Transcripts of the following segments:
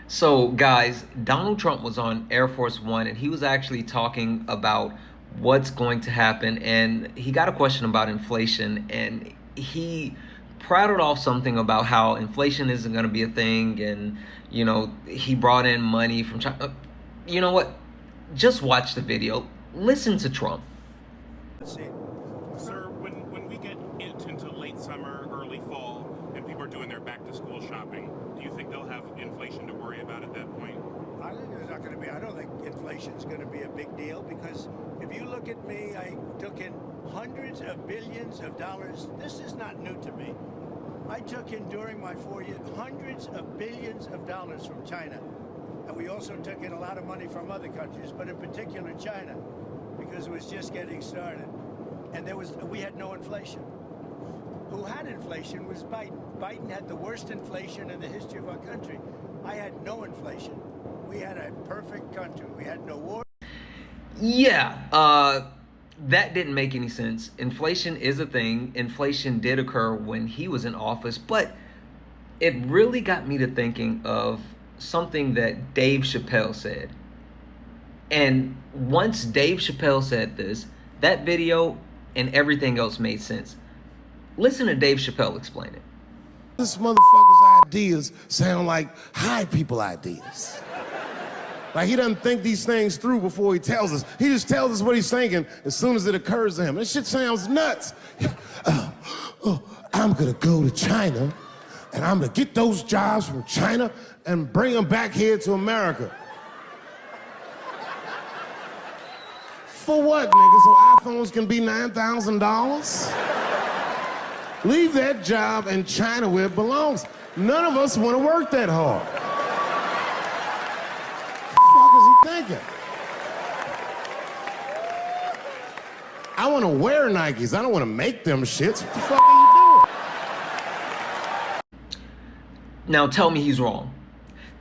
So, guys, Donald Trump was on Air Force One and he was actually talking about what's going to happen. And he got a question about inflation and he prattled off something about how inflation isn't going to be a thing. And, he brought in money from China. You know what? Just watch the video. Listen to Trump. Sir, when we get into late summer, early fall, and people are doing their back-to-school shopping, do you think they'll have inflation to worry about at that point? I think there's not going to be. I don't think inflation's going to be a big deal because if you look at me, I took in hundreds of billions of dollars. This is not new to me. I took in during my 4 years hundreds of billions of dollars from China. And we also took in a lot of money from other countries, but in particular China, because it was just getting started. And we had no inflation. Who had inflation was Biden. Biden had the worst inflation in the history of our country. I had no inflation. We had a perfect country. We had no war. Yeah, that didn't make any sense. Inflation is a thing. Inflation did occur when he was in office, but it really got me to thinking of something that Dave Chappelle said. And once Dave Chappelle said this, that video and everything else made sense. Listen to Dave Chappelle explain it. This motherfucker's ideas sound like high people ideas. Like he doesn't think these things through before he tells us. He just tells us what he's thinking as soon as it occurs to him. This shit sounds nuts. I'm gonna go to China and I'm gonna get those jobs from China and bring them back here to America. For what, nigga? So iPhones can be $9,000? Leave that job in China where it belongs. None of us want to work that hard. What the fuck is he thinking? I want to wear Nikes. I don't want to make them shits. What the fuck are you doing? Now tell me he's wrong.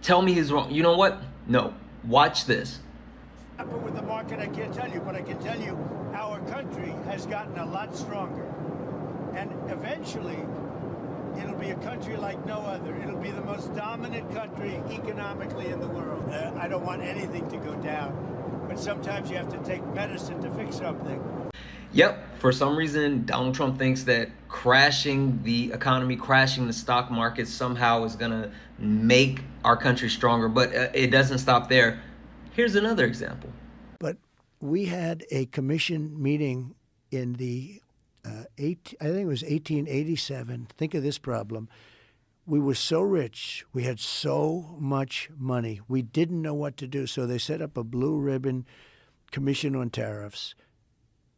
Tell me he's wrong. You know what? No. Watch this. With the market, I can't tell you, but I can tell you our country has gotten a lot stronger. And eventually, it'll be a country like no other. It'll be the most dominant country economically in the world. I don't want anything to go down, but sometimes you have to take medicine to fix something. Yep, for some reason, Donald Trump thinks that crashing the economy, crashing the stock market somehow is gonna make our country stronger, but it doesn't stop there. Here's another example. But we had a commission meeting in the I think it was 1887. Think of this problem. We were so rich. We had so much money. We didn't know what to do. So they set up a blue ribbon commission on tariffs.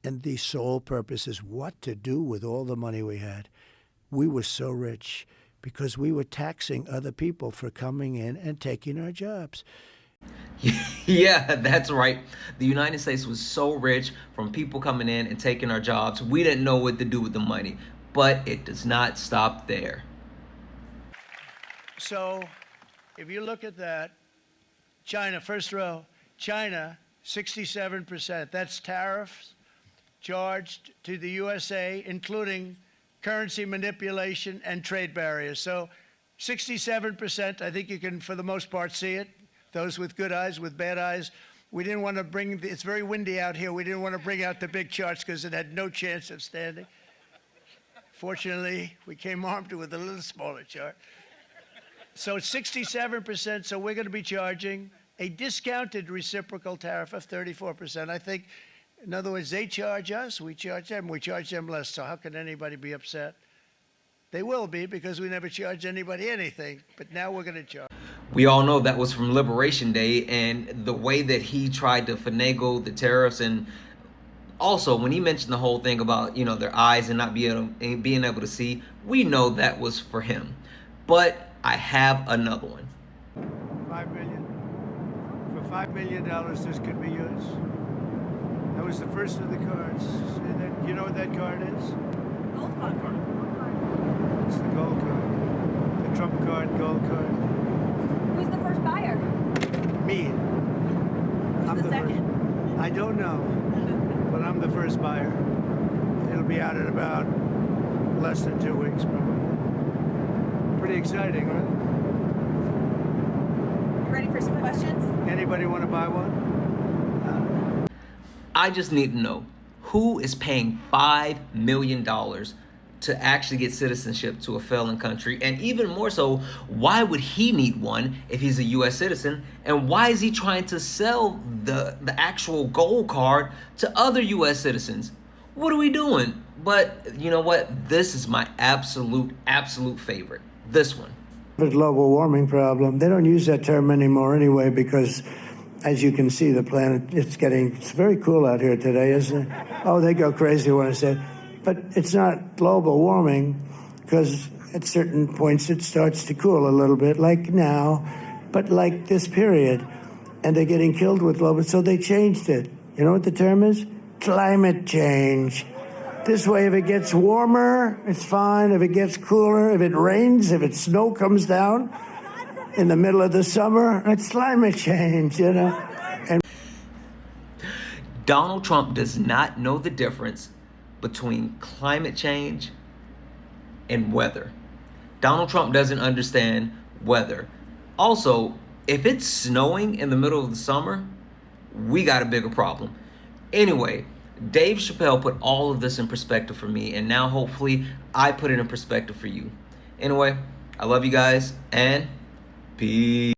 And the sole purpose is what to do with all the money we had. We were so rich because we were taxing other people for coming in and taking our jobs. Yeah, that's right. The United States was so rich from people coming in and taking our jobs. We didn't know what to do with the money. But it does not stop there. So if you look at that, China, first row, China, 67%. That's tariffs charged to the USA, including currency manipulation and trade barriers. So 67%, I think you can, for the most part, see it. Those with good eyes, with bad eyes. We didn't want to bring, it's very windy out here. We didn't want to bring out the big charts because it had no chance of standing. Fortunately, we came armed with a little smaller chart. So it's 67%, so we're going to be charging a discounted reciprocal tariff of 34%. I think, in other words, they charge us, we charge them less. So how can anybody be upset? They will be because we never charge anybody anything, but now we're going to charge. We all know that was from Liberation Day, and the way that he tried to finagle the tariffs, and also when he mentioned the whole thing about, their eyes and not being able to see, we know that was for him. But I have another one. $5 million. For $5 million, this could be yours. That was the first of the cards. You know what that card is? Gold card. It's the gold card. The Trump card, gold card. Who's the first buyer? Me. Who's the second? I don't know, but I'm the first buyer. It'll be out in about less than 2 weeks, probably. Pretty exciting, right? for some questions? Anybody want to buy one? I just need to know who is paying $5 million to actually get citizenship to a felon country, and even more so, why would he need one if he's a U.S. citizen, and why is he trying to sell the actual gold card to other U.S. citizens? What are we doing? But you know what? This is my absolute favorite. This one. The global warming problem. They don't use that term anymore anyway because, as you can see, the planet, it's very cool out here today, isn't it? Oh, they go crazy when I say it. But it's not global warming because at certain points it starts to cool a little bit, like now, but like this period. And they're getting killed with global, so they changed it. You know what the term is? Climate change. This way, if it gets warmer, it's fine. If it gets cooler, if it rains, if snow comes down in the middle of the summer, it's climate change, you know? And Donald Trump does not know the difference between climate change and weather. Donald Trump doesn't understand weather. Also, if it's snowing in the middle of the summer, we got a bigger problem. Anyway, Dave Chappelle put all of this in perspective for me, and now hopefully I put it in perspective for you. Anyway, I love you guys, and peace.